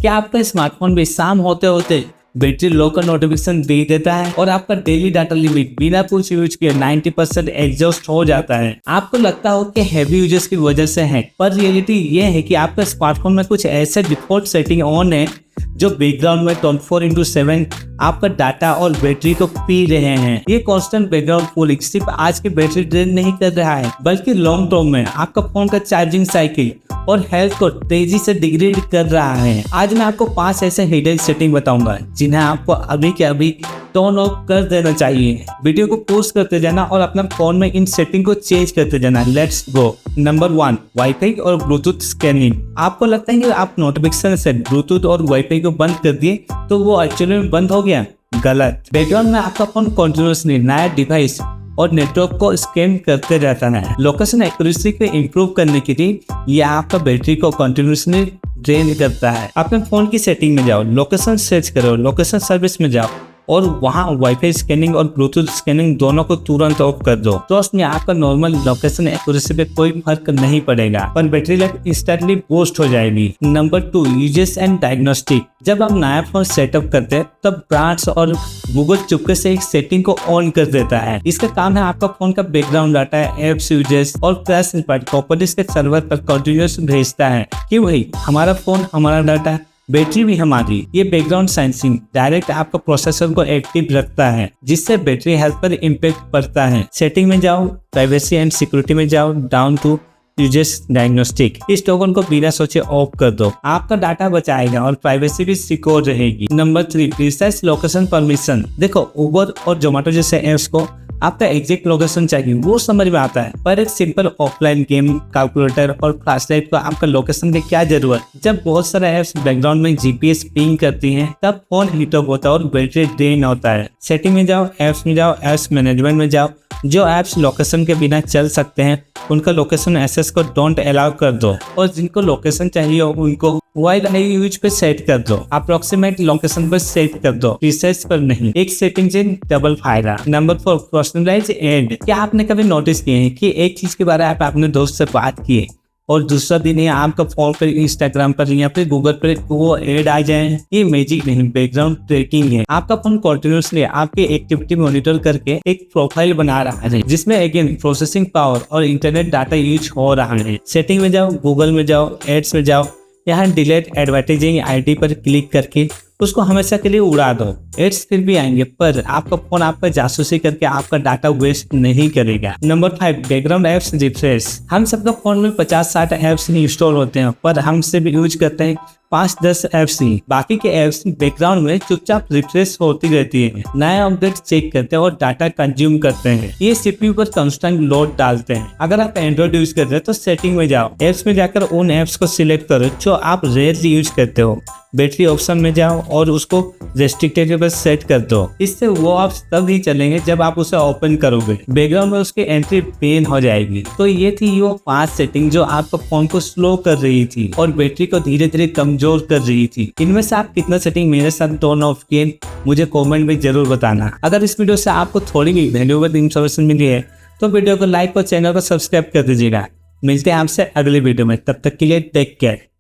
क्या आपका स्मार्टफोन भी शाम होते होते बैटरी लो का नोटिफिकेशन दे देता है और आपका डेली डाटा लिमिट बिना कुछ यूज किए 90% एग्जॉस्ट हो जाता है? आपको लगता हो कि हैवी यूजर्स की वजह से है, पर रियलिटी ये है कि आपका स्मार्टफोन में कुछ ऐसे डिफॉल्ट सेटिंग ऑन है जो बैकग्राउंड में 24/7 आपका डाटा और बैटरी को पी रहे हैं। ये कांस्टेंट बैकग्राउंड कूलिंग सिर्फ आज की बैटरी ड्रेन नहीं कर रहा है, बल्कि लॉन्ग टर्म में आपका फोन का चार्जिंग साइकिल और हेल्थ को तेजी से डिग्रेड कर रहा है। आज मैं आपको 5 ऐसे हिडन सेटिंग बताऊंगा जिन्हें आपको अभी के अभी टर्न ऑफ कर देना चाहिए। वीडियो को पॉज करते जाना और अपना फोन में इन सेटिंग को चेंज करते जाना। Let's go. नंबर 1, वाईफाई और ब्लूटूथ स्कैनिंग। आपको लगता है कि आप नोटिफिकेशन से ब्लूटूथ और वाईफाई को बंद कर दिए तो वो एक्चुअली में बंद हो गया? गलत। बैकग्राउंड में आपका फोन कंटिन्यूअसली नया डिवाइस और नेटवर्क को स्कैन करते रहता है। लोकेशन एक्यूरेसी को इम्प्रूव करने के लिए यह आपका बैटरी को कंटिन्यूअसली ड्रेन करता है। अपने फोन की सेटिंग में जाओ, लोकेशन सर्च करो, लोकेशन सर्विस में जाओ और वहाँ वाईफाई स्कैनिंग और ब्लूटूथ स्कैनिंग दोनों को तुरंत ऑफ कर दो। ट्रस्ट में आपका नॉर्मल लोकेशन एक्यूरेसी पे कोई फर्क नहीं पड़ेगा, पर बैटरी लाइफ इंस्टेंटली बूस्ट हो जाएगी। Number 2, uses and diagnostic. जब आप नया फोन सेटअप करते हैं तब ब्रांड्स और गूगल चुपके से एक सेटिंग को ऑन कर देता है। इसका काम है आपका फोन का बैकग्राउंड डाटा, एप्स यूजेस और क्रैश रिपोर्ट प्रॉपर्टीज के सर्वर पर कंटिन्यूअस भेजता है कि वही हमारा फोन, हमारा डाटा, बैटरी भी हमारी। ये बैकग्राउंड सेंसिंग डायरेक्ट आपका प्रोसेसर को एक्टिव रखता है, जिससे बैटरी हेल्थ पर इम्पैक्ट पड़ता है। सेटिंग में जाओ, प्राइवेसी एंड सिक्योरिटी में जाओ, डाउन टू यूजेस डायग्नोस्टिक। इस टोकन को बिना सोचे ऑफ कर दो। आपका डाटा बचाएगा और प्राइवेसी भी सिक्योर रहेगी। Number 3, precise location permission. देखो, उबर और जोमेटो जैसे ऐप्स को आपका एग्जैक्ट लोकेशन चाहिए वो समझ में आता है, पर एक सिंपल ऑफलाइन गेम, कैलकुलेटर और फ्लैशलाइट को आपका लोकेशन की क्या जरूरत? जब बहुत सारे ऐप्स बैकग्राउंड में जीपीएस पिंग करती हैं तब फोन हीट अप होता है और बैटरी ड्रेन होता है। सेटिंग में जाओ, ऐप्स में जाओ, ऐप्स मैनेजमेंट में जाओ। जो ऐप्स लोकेशन के बिना चल सकते हैं उनका लोकेशन एक्सेस को डोंट अलाउ कर दो और जिनको लोकेशन चाहिए उनको वाइड आई यूज पे सेट कर दो। अप्रोक्सीमेट लोकेशन पर सेट कर दो, प्रीसेट पर नहीं। एक सेटिंग से डबल फायदा। Number 4, personalized. क्या आपने कभी नोटिस किए हैं कि एक चीज के बारे में आप अपने दोस्त से बात किए और दूसरा दिन ही आपका फोन पर, इंस्टाग्राम पर या फिर गूगल पर वो ऐड आ जाए? ये मैजिक नहीं, बैकग्राउंड ट्रैकिंग है। आपका फोन कंटिन्यूअसली आपकी एक्टिविटी मॉनिटर करके एक प्रोफाइल बना रहा है जिसमें अगेन प्रोसेसिंग पावर और इंटरनेट डाटा यूज हो रहा है। सेटिंग में जाओ, गूगल में जाओ, एड्स में जाओ, यहाँ डिलीट एडवर्टाइजिंग आईडी पर क्लिक करके उसको हमेशा के लिए उड़ा दो। एड्स फिर भी आएंगे पर आपका फोन आपका जासूसी करके आपका डाटा वेस्ट नहीं करेगा। Number 5, background apps refresh. हम सबका फोन में 50-60 एप्स ही इंस्टॉल होते हैं, पर हम सिर्फ यूज करते हैं 5-10 एप्स ही। बाकी के एप्स बैकग्राउंड में चुपचाप रिफ्रेश होती रहती है, नया अपडेट चेक करते हैं और डाटा कंज्यूम करते हैं। ये सीपीयू पर कांस्टेंट लोड डालते हैं। अगर आप एंड्रॉइड यूज कर रहे हैं तो सेटिंग में जाओ, एप्स में जाकर उन एप्स को सिलेक्ट करो जो आप रेयरली यूज करते हो। बैटरी ऑप्शन में जाओ और उसको रेस्ट्रिक्टेड पर सेट कर दो। इससे वो ऐप्स तब ही चलेंगे जब आप उसे ओपन करोगे, बैकग्राउंड में उसकी एंट्री पेन हो जाएगी। तो ये थी वो 5 सेटिंग जो आपका फोन को स्लो कर रही थी और बैटरी को धीरे धीरे कमजोर कर रही थी। इनमें से आप कितना सेटिंग मेरे साथ टर्न ऑफ किए मुझे कमेंट में जरूर बताना। अगर इस वीडियो से आपको थोड़ी भी वैल्यूएबल इन्फॉर्मेशन मिली है तो वीडियो को लाइक और चैनल को सब्सक्राइब कर दीजिएगा। मिलते हैं आपसे अगले वीडियो में, तब तक के लिए टेक केयर।